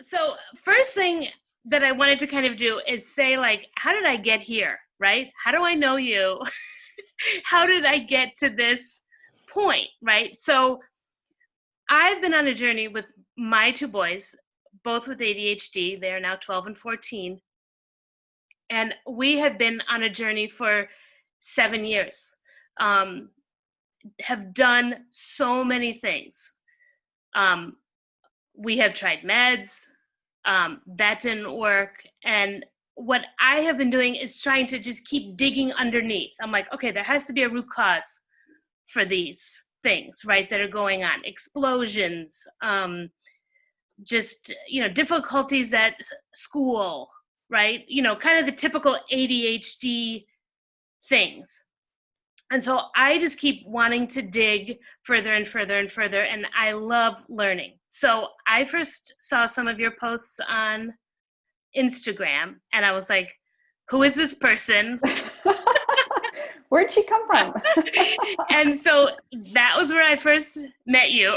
So first thing that I wanted to kind of do is say, like, how did I get here, right? How do I know you? How did I get to this point, right? So I've been on a journey with my two boys, both with ADHD. They are now 12 and 14. And we have been on a journey for 7 years. Have done so many things. Um, we have tried meds. That didn't work. And what I have been doing is trying to just keep digging underneath. I'm like, okay, there has to be a root cause for these things, right, that are going on. Explosions, just, difficulties at school, right? Kind of the typical ADHD things. And so I just keep wanting to dig further and further and further, and I love learning. So I first saw some of your posts on Instagram, and I was like, who is this person? Where'd she come from? And so that was where I first met you.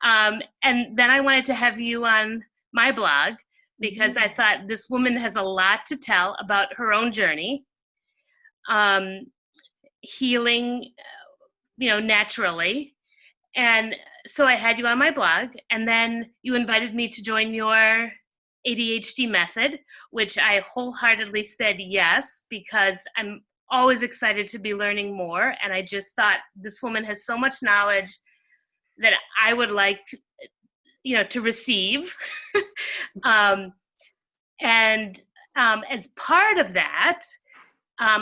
And then I wanted to have you on my blog because I thought this woman has a lot to tell about her own journey. Healing, naturally. And so I had you on my blog, and then you invited me to join your ADHD method, which I wholeheartedly said yes, because I'm always excited to be learning more. And I just thought this woman has so much knowledge that I would like, to receive. And as part of that,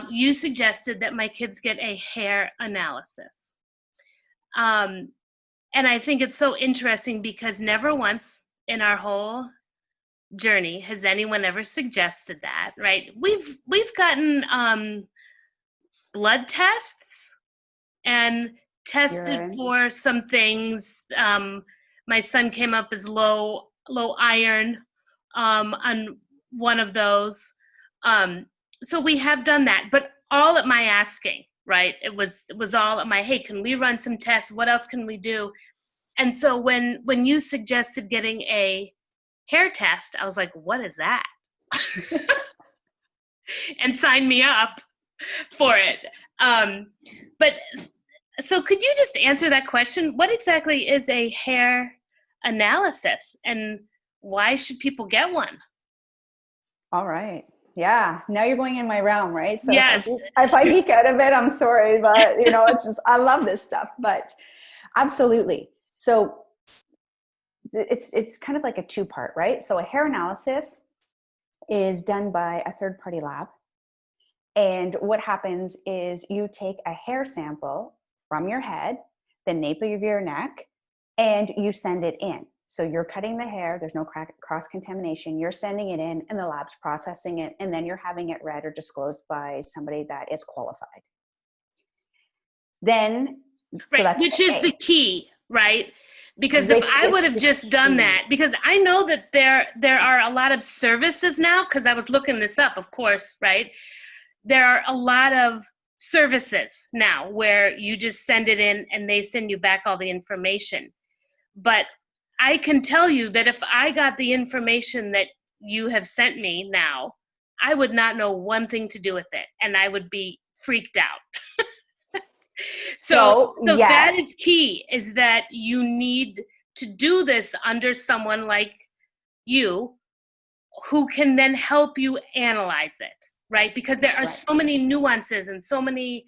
you suggested that my kids get a hair analysis. And I think it's so interesting because never once in our whole journey has anyone ever suggested that, right? We've gotten blood tests and tested for some things. My son came up as low iron on one of those. So we have done that, but all at my asking, right? It was all at my, hey, can we run some tests? What else can we do? And so when you suggested getting a hair test, I was like, what is that? And sign me up for it. But so could you just answer that question? What exactly is a hair analysis and why should people get one? All right. Yeah. Now you're going in my realm, right? So yes. if I geek out of it, I'm sorry, but it's just, I love this stuff, but absolutely. So it's kind of like a two-part, right? So a hair analysis is done by a third-party lab. And what happens is you take a hair sample from your head, the nape of your neck, and you send it in. So you're cutting the hair, there's no cross-contamination, you're sending it in and the lab's processing it, and then you're having it read or disclosed by somebody that is qualified. Then, right, so that's which is the key, right? Because if I would have just done that, because I know that there are a lot of services now, because I was looking this up, of course, right? There are a lot of services now where you just send it in and they send you back all the information. But I can tell you that if I got the information that you have sent me now, I would not know one thing to do with it, and I would be freaked out. So yes. That is key, is that you need to do this under someone like you who can then help you analyze it, right? Because there are so many nuances and so many,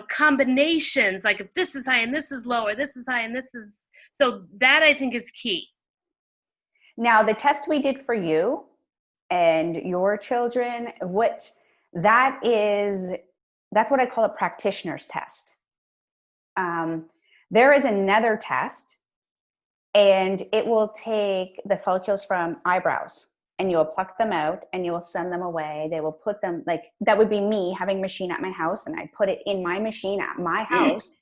combinations, like if this is high and this is low, or this is high and this is, so that I think is key. Now, the test we did for you and your children, that's what I call a practitioner's test. There is another test, and it will take the follicles from eyebrows, and you will pluck them out and you will send them away. They will put them, like, that would be me having a machine at my house, and I put it in my machine at my house,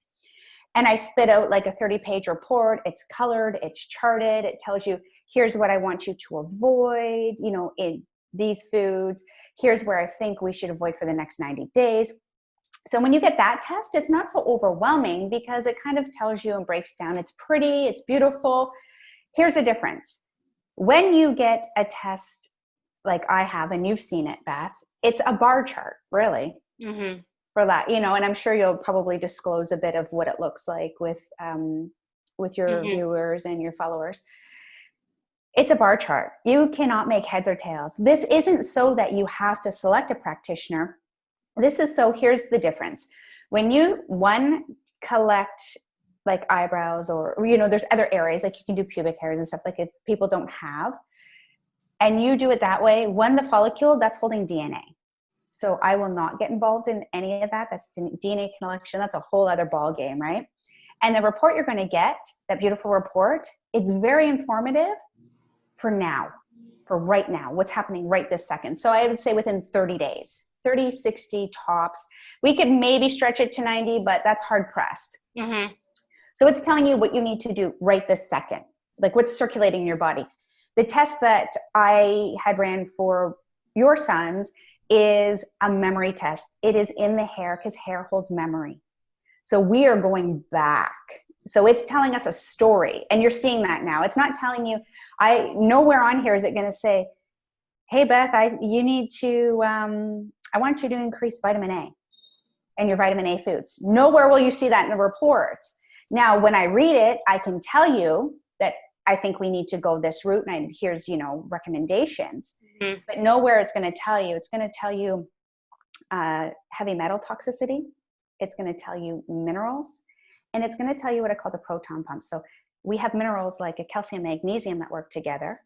and I spit out like a 30-page report. It's colored, it's charted, it tells you, here's what I want you to avoid, in these foods. Here's where I think we should avoid for the next 90 days. So when you get that test, it's not so overwhelming because it kind of tells you and breaks down. It's pretty, it's beautiful. Here's the difference. When you get a test like I have, and you've seen it, Beth, it's a bar chart, really, for that, and I'm sure you'll probably disclose a bit of what it looks like with your viewers and your followers. It's a bar chart. You cannot make heads or tails. This isn't so that you have to select a practitioner. This is so, here's the difference. When you, collect like eyebrows or, there's other areas, like you can do pubic hairs and stuff like it people don't have. And you do it that way, the follicle, that's holding DNA. So I will not get involved in any of that. That's DNA collection. That's a whole other ball game, right? And the report you're going to get, that beautiful report, it's very informative for right now, what's happening right this second. So I would say within 30 days, 30, 60 tops. We could maybe stretch it to 90, but that's hard pressed. So it's telling you what you need to do right this second, like what's circulating in your body. The test that I had ran for your sons is a memory test. It is in the hair because hair holds memory. So we are going back. So it's telling us a story, and you're seeing that now. It's not telling you, nowhere on here is it going to say, hey, Beth, you need to, I want you to increase vitamin A and your vitamin A foods. Nowhere will you see that in the report. Now, when I read it, I can tell you that I think we need to go this route, and here's, recommendations. But nowhere it's going to tell you. It's going to tell you heavy metal toxicity. It's going to tell you minerals, and it's going to tell you what I call the proton pumps. So we have minerals like a calcium, magnesium that work together.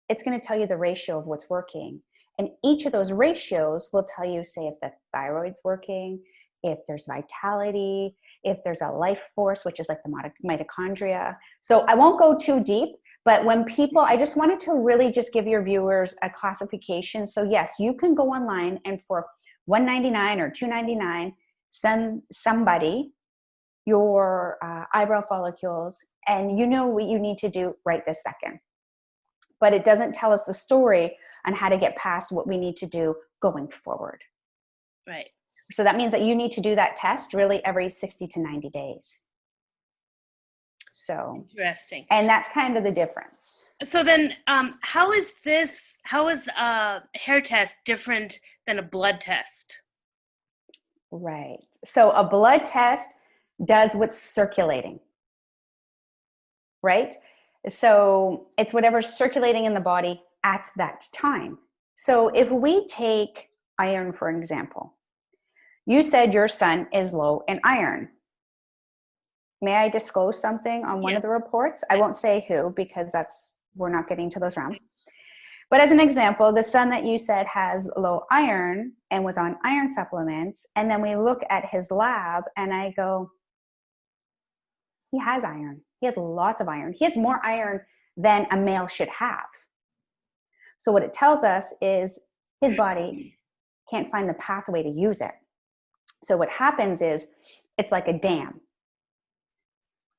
It's going to tell you the ratio of what's working. And each of those ratios will tell you, say, if the thyroid's working, if there's vitality, if there's a life force, which is like the mitochondria. So I won't go too deep, but I just wanted to really just give your viewers a classification. So yes, you can go online and for $199 or $299, send somebody your eyebrow follicles, and you know what you need to do right this second. But it doesn't tell us the story on how to get past what we need to do going forward. Right. So that means that you need to do that test really every 60 to 90 days. So interesting. And that's kind of the difference. So then how is a hair test different than a blood test? Right. So a blood test does what's circulating, right? So it's whatever's circulating in the body at that time. So if we take iron, for example, you said your son is low in iron. May I disclose something on one of the reports? I won't say who because we're not getting to those realms. But as an example, the son that you said has low iron and was on iron supplements, and then we look at his lab and I go, he has iron. He has lots of iron. He has more iron than a male should have. So what it tells us is his body can't find the pathway to use it. So what happens is it's like a dam.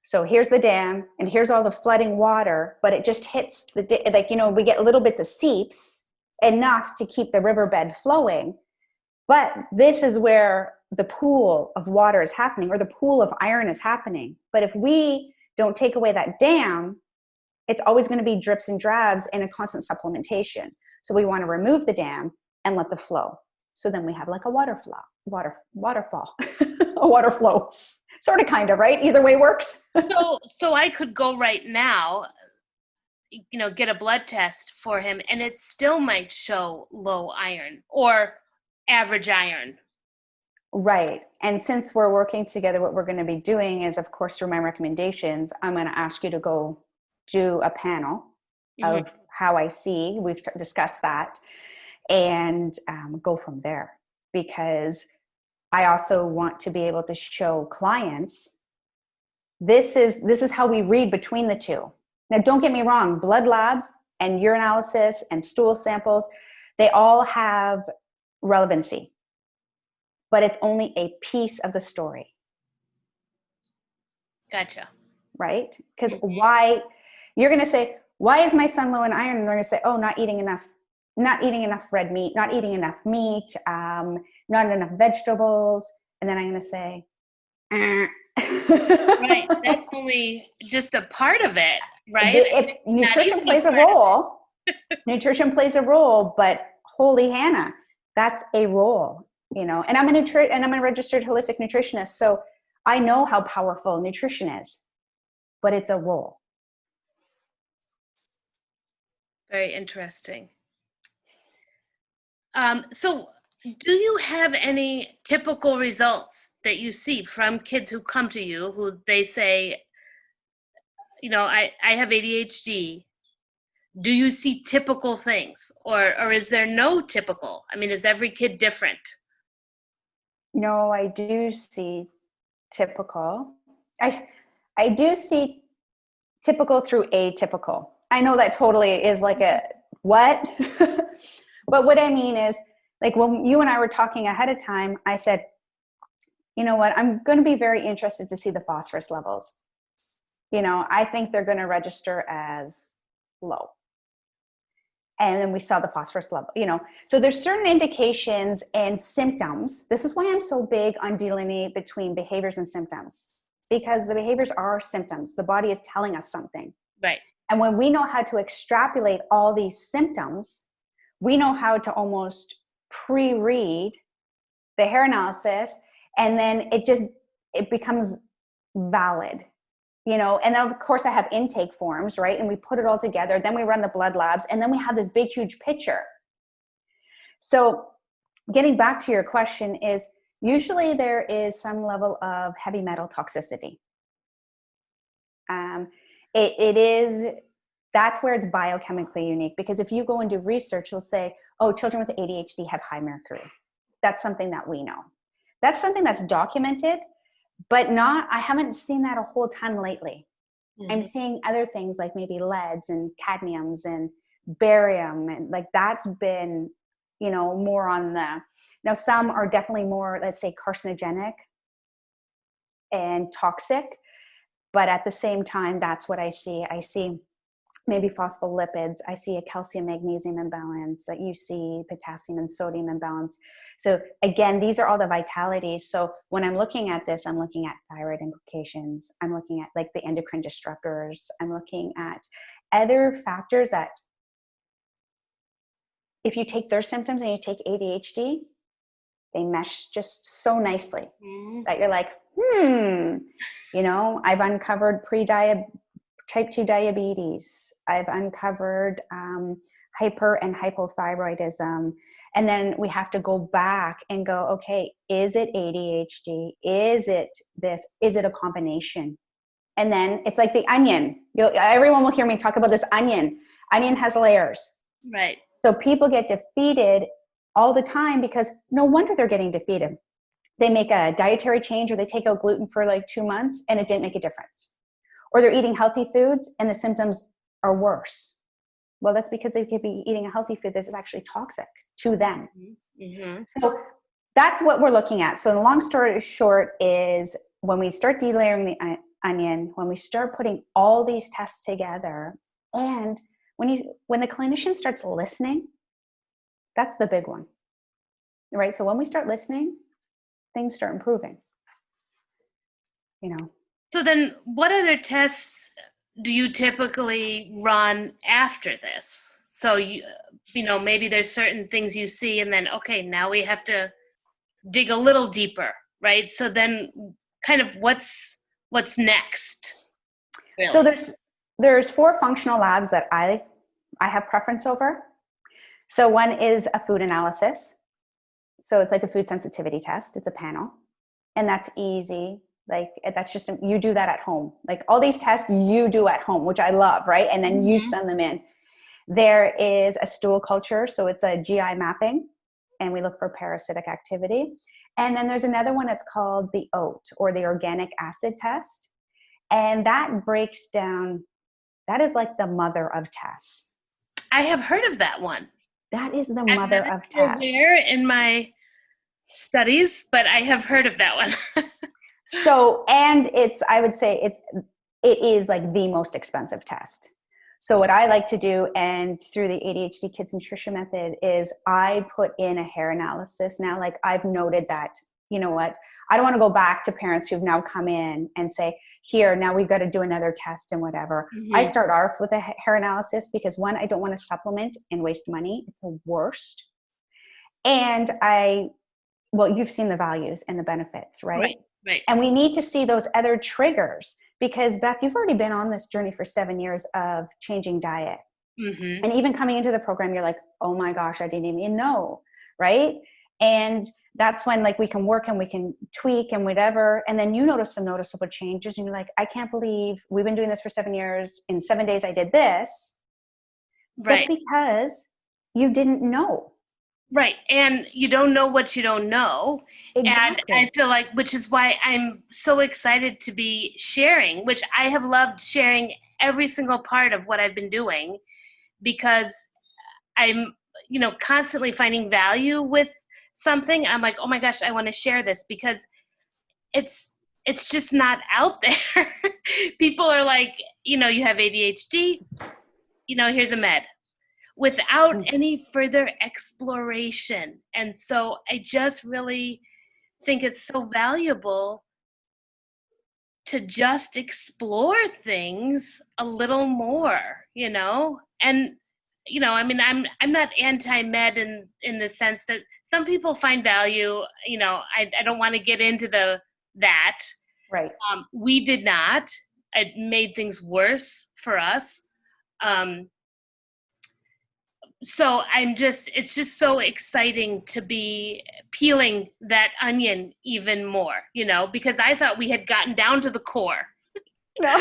So here's the dam and here's all the flooding water, but it just hits we get little bits of seeps, enough to keep the riverbed flowing. But this is where the pool of water is happening, or the pool of iron is happening. But if we don't take away that dam, it's always going to be drips and drabs and a constant supplementation. So we want to remove the dam and let the flow. So then we have like a waterfall, a water flow, sort of, kind of, right? Either way works. So I could go right now, get a blood test for him, and it still might show low iron or average iron. Right. And since we're working together, what we're going to be doing is, of course, through my recommendations, I'm going to ask you to go do a panel of how I see. We've discussed that, and go from there, because I also want to be able to show clients this is how we read between the two. Now, don't get me wrong, blood labs and urinalysis and stool samples, they all have relevancy, but it's only a piece of the story. Gotcha. Right? Because why, you're going to say, why is my son low in iron? And they're going to say, oh, not eating enough red meat, not eating enough meat, not enough vegetables. And then I'm going to say, Right. That's only just a part of it. right? If Not nutrition easy plays a part of it. role, nutrition plays a role, but holy Hannah, that's a role, you know. And I'm a registered holistic nutritionist, so I know how powerful nutrition is, but it's a role. Very interesting. So do you have any typical results that you see from kids who come to you who they say, you know, I have ADHD? Do you see typical things, or is there no typical? I mean, is every kid different? No, I do see typical. I do see typical through atypical. I know that totally is like a what? But what I mean is, like when you and I were talking ahead of time, I said, you know what, I'm going to be very interested to see the phosphorus levels. You know, I think they're going to register as low. And then we saw the phosphorus level, you know. So there's certain indications and symptoms. This is why I'm so big on delineating between behaviors and symptoms, because the behaviors are symptoms. The body is telling us something. Right. And when we know how to extrapolate all these symptoms, we know how to almost pre-read the hair analysis, and then it becomes valid. You know, and then of course I have intake forms, right? And we put it all together. Then we run the blood labs, and then we have this big, huge picture. So getting back to your question is, usually there is some level of heavy metal toxicity. That's where it's biochemically unique, because if you go and do research, you'll say, oh, children with ADHD have high mercury. That's something that we know. That's something that's documented, but I haven't seen that a whole ton lately. Mm-hmm. I'm seeing other things like maybe leads and cadmiums and barium, and like that's been, you know, more on now some are definitely more, let's say, carcinogenic and toxic, but at the same time, that's what I see. I see maybe phospholipids. I see a calcium magnesium imbalance. You see potassium and sodium imbalance. So again, these are all the vitalities. So when I'm looking at this, I'm looking at thyroid implications. I'm looking at like the endocrine disruptors. I'm looking at other factors that if you take their symptoms and you take ADHD, they mesh just so nicely that you're like, you know, I've uncovered type 2 diabetes. I've uncovered hyper and hypothyroidism. And then we have to go back and go, okay, is it ADHD? Is it this? Is it a combination? And then it's like the onion. Everyone will hear me talk about this onion. Onion has layers. Right. So people get defeated all the time because no wonder they're getting defeated. They make a dietary change, or they take out gluten for like 2 months and it didn't make a difference. Or they're eating healthy foods and the symptoms are worse. Well, that's because they could be eating a healthy food that's actually toxic to them. Mm-hmm. So that's what we're looking at. So the long story short is, when we start delayering the onion, when we start putting all these tests together, and when the clinician starts listening, that's the big one, right? So when we start listening, things start improving, you know. So then what other tests do you typically run after this? So, you know, maybe there's certain things you see and then, okay, now we have to dig a little deeper, right? So then kind of what's next? Really? So there's 4 functional labs that I have preference over. So one is a food analysis. So it's like a food sensitivity test. It's a panel, and that's easy. Like that's just, you do that at home. Like all these tests you do at home, which I love, right? And then you send them in. There is a stool culture. So it's a GI mapping, and we look for parasitic activity. And then there's another one that's called the OAT, or the organic acid test. And that breaks down, that is like the mother of tests. I have heard of that one. That is the mother of tests. There in my studies, but I have heard of that one. So, and I would say it is like the most expensive test. So what I like to do, and through the ADHD Kids Nutrition Method, is I put in a hair analysis now. Like I've noted that, you know what, I don't want to go back to parents who've now come in and say, here, now we've got to do another test and whatever. I start off with a hair analysis because one, I don't want to supplement and waste money. It's the worst. And well, you've seen the values and the benefits, right? Right. And we need to see those other triggers because Beth, you've already been on this journey for 7 years of changing diet. And even coming into the program, you're like, oh my gosh, I didn't even know, right? And that's when like we can work and we can tweak and whatever. And then you notice some noticeable changes and you're like, I can't believe we've been doing this for 7 years. In 7 days, I did this. Right. That's because you didn't know. Right. And you don't know what you don't know. Exactly. And I feel like, which is why I'm so excited to be sharing, which I have loved sharing every single part of what I've been doing, because I'm, constantly finding value with something. I'm like, oh my gosh, I want to share this because it's just not out there. People are like, you have ADHD, here's a med, without any further exploration. And so I just really think it's so valuable to just explore things a little more, and I'm not anti-med in the sense that some people find value, I don't want to get into that. Right. We did not. It made things worse for us. So it's just so exciting to be peeling that onion even more, because I thought we had gotten down to the core. No.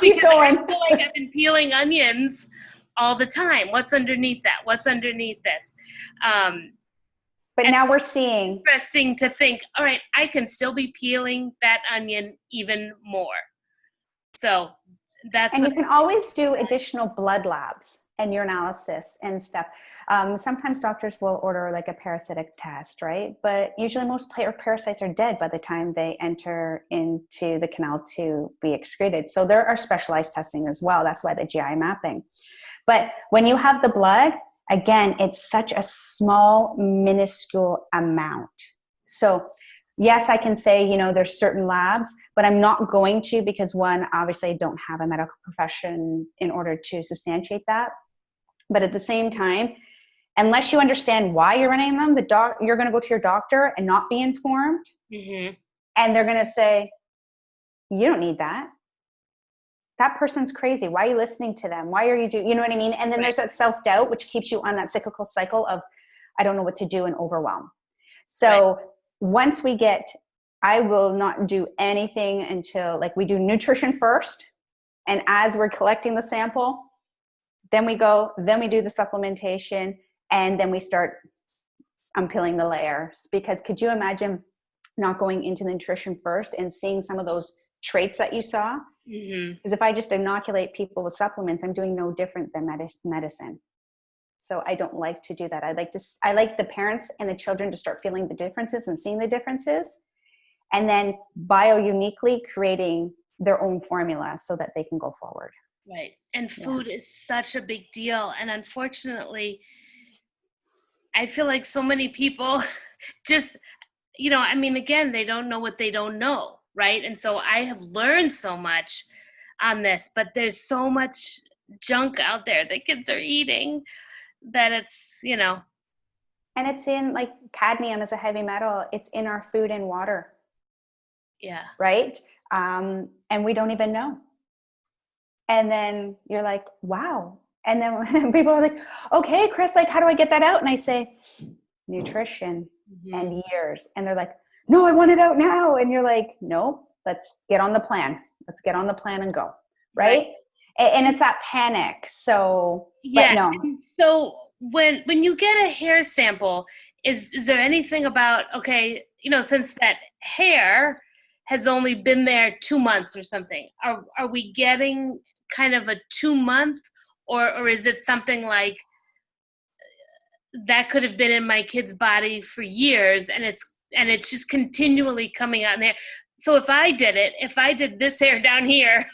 Because I feel like I've been peeling onions all the time. What's underneath that? What's underneath this? But now we're seeing. Interesting to think, all right, I can still be peeling that onion even more. So that's. And you can always do additional blood labs and urinalysis and stuff. Sometimes doctors will order like a parasitic test, right? But usually most parasites are dead by the time they enter into the canal to be excreted. So there are specialized testing as well. That's why the GI mapping. But when you have the blood, again, it's such a small, minuscule amount. So yes, I can say, there's certain labs, but I'm not going to because one, obviously I don't have a medical profession in order to substantiate that. But at the same time, unless you understand why you're running them, you're going to go to your doctor and not be informed. And they're going to say, you don't need that. That person's crazy. Why are you listening to them? Why are you doing, you know what I mean? And then there's that self-doubt, which keeps you on that cyclical cycle of, I don't know what to do, and overwhelm. So once I will not do anything until like we do nutrition first. And as we're collecting the sample, then we do the supplementation, and then we start unpeeling the layers. Because could you imagine not going into the nutrition first and seeing some of those traits that you saw? Because if I just inoculate people with supplements, I'm doing no different than medicine. So I don't like to do that. I like the parents and the children to start feeling the differences and seeing the differences, and then bio-uniquely creating their own formula so that they can go forward. Right. And food is such a big deal. And unfortunately, I feel like so many people just, again, they don't know what they don't know. Right. And so I have learned so much on this, but there's so much junk out there that kids are eating that it's, And it's in like cadmium is a heavy metal. It's in our food and water. Yeah. Right. And we don't even know. And then you're like, wow. And then people are like, okay, Cris, like, how do I get that out? And I say, nutrition and years. And they're like, no, I want it out now. And you're like, no, let's get on the plan. Let's get on the plan and go. Right. And it's that panic. So, yeah. But no. So when you get a hair sample, is there anything about, okay, since that hair has only been there 2 months or something, are we getting kind of a 2-month, or is it something like that could have been in my kid's body for years and it's just continually coming out in there? So if I did this hair down here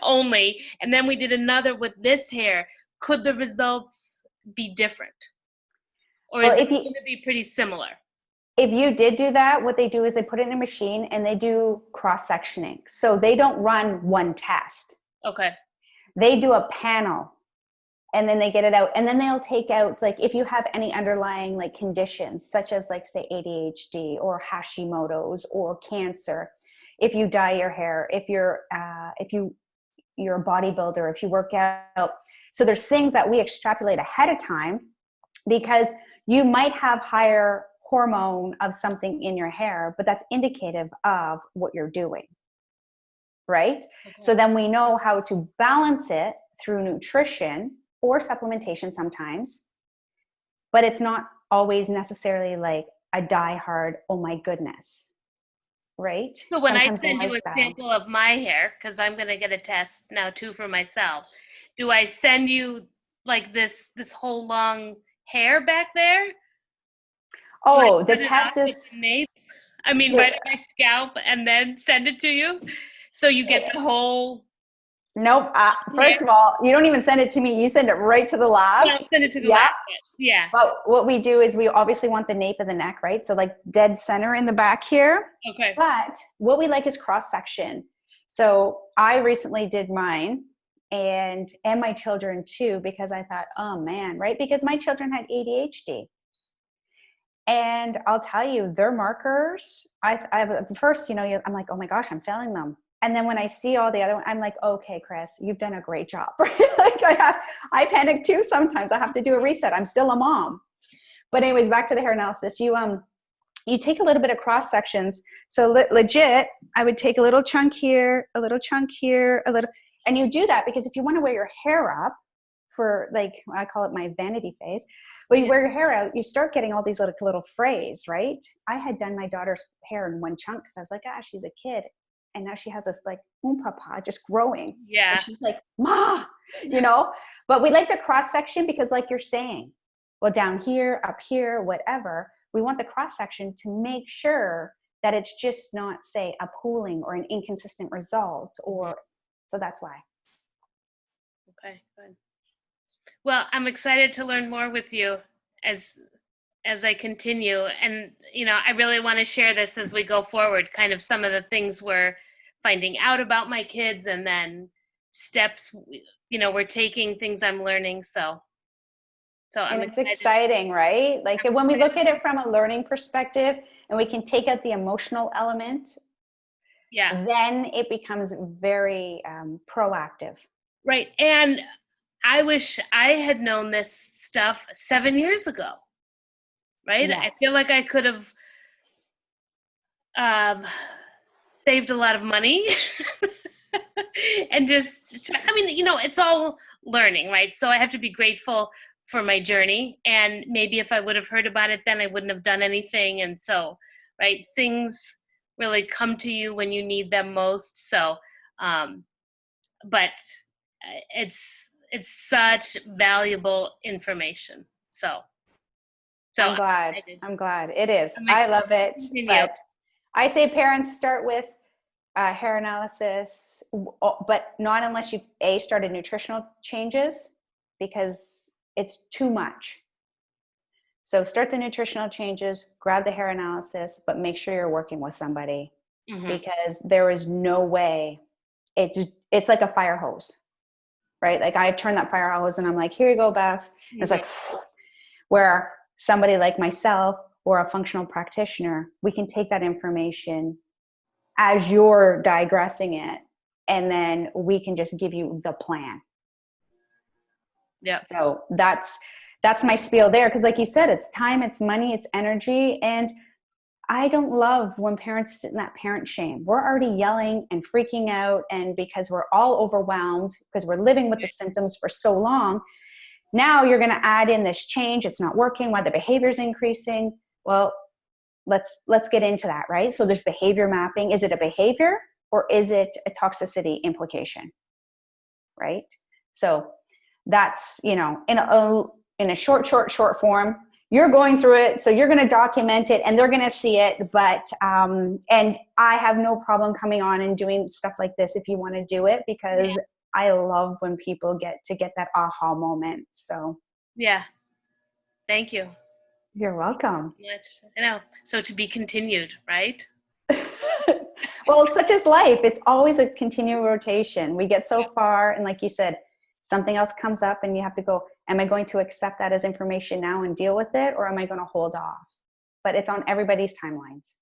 only, and then we did another with this hair, could the results be different? Or is it going to be pretty similar? if you did do that, what they do is they put it in a machine and they do cross-sectioning. So they don't run one test. Okay. They do a panel and then they get it out. And then they'll take out, like, if you have any underlying like conditions, such as like say ADHD or Hashimoto's or cancer, if you dye your hair, if you're a bodybuilder, if you work out. So there's things that we extrapolate ahead of time because you might have higher hormone of something in your hair, but that's indicative of what you're doing, right? Okay. So then we know how to balance it through nutrition or supplementation sometimes, but it's not always necessarily like a die-hard, oh my goodness, right? So when I Sometimes the send you a lifestyle. sample of my hair, because I'm going to get a test now too for myself, do I send you like this whole long hair back there? Do I Oh, the cut it off test at the nape? is, I mean, right at my scalp and then send it to you? So you get the whole nope. hair? First of all, you don't even send it to me. You send it right to the lab. Well, I'll send it to the Yeah. lab. Yeah. But what we do is we obviously want the nape of the neck, right? So like dead center in the back here. Okay. But what we like is cross section. So I recently did mine and my children too, because I thought, oh man, right? Because my children had ADHD. And I'll tell you, their markers, first, I'm like, oh my gosh, I'm failing them. And then when I see all the other ones, I'm like, okay, Cris, you've done a great job. Like I panic too sometimes. I have to do a reset. I'm still a mom. But anyways, back to the hair analysis. You take a little bit of cross sections. So legit, I would take a little chunk here, a little chunk here, a little, and you do that because if you want to wear your hair up for, like, I call it my vanity phase. When you wear your hair out, you start getting all these little frays, right? I had done my daughter's hair in one chunk because I was like, she's a kid. And now she has this like papa just growing. Yeah. And she's like, Ma, but we like the cross section because, like you're saying, well, down here, up here, whatever, we want the cross section to make sure that it's just not, say, a pooling or an inconsistent result, or so that's why. Okay, good. Well, I'm excited to learn more with you as I continue. And, I really want to share this as we go forward, kind of some of the things we're finding out about my kids and then steps, we're taking, things I'm learning. So I'm And it's excited. exciting, right? Like when we look at it from a learning perspective and we can take out the emotional element, then it becomes very proactive. Right. And I wish I had known this stuff 7 years ago. Right. Yes. I feel like I could have saved a lot of money and just it's all learning, right? So I have to be grateful for my journey, and maybe if I would have heard about it then I wouldn't have done anything. And so, right, things really come to you when you need them most. So but it's such valuable information. So I'm glad it is. I love it. But I say parents start with hair analysis, but not unless you've started nutritional changes, because it's too much. So start the nutritional changes, grab the hair analysis, but make sure you're working with somebody, because there is no way. It's like a fire hose, right? Like I turn that fire hose and I'm like, here you go, Beth. It's like, where somebody like myself or a functional practitioner, we can take that information as you're digressing it, and then we can just give you the plan. Yeah. So that's my spiel there. Because like you said, it's time, it's money, it's energy. And I don't love when parents sit in that parent shame. We're already yelling and freaking out, and because we're all overwhelmed because we're living with the symptoms for so long. Now you're going to add in this change. It's not working. Why the behavior is increasing? Well, let's get into that, right? So there's behavior mapping. Is it a behavior or is it a toxicity implication, right? So that's, in a short form, you're going through it. So you're going to document it and they're going to see it. But, and I have no problem coming on and doing stuff like this if you want to do it, because I love when people get that aha moment. So yeah, thank you. You're welcome. Much. I know. So to be continued, right? Well, such is life. It's always a continual rotation. We get so far, and like you said, something else comes up and you have to go, am I going to accept that as information now and deal with it, or am I going to hold off? But it's on everybody's timelines.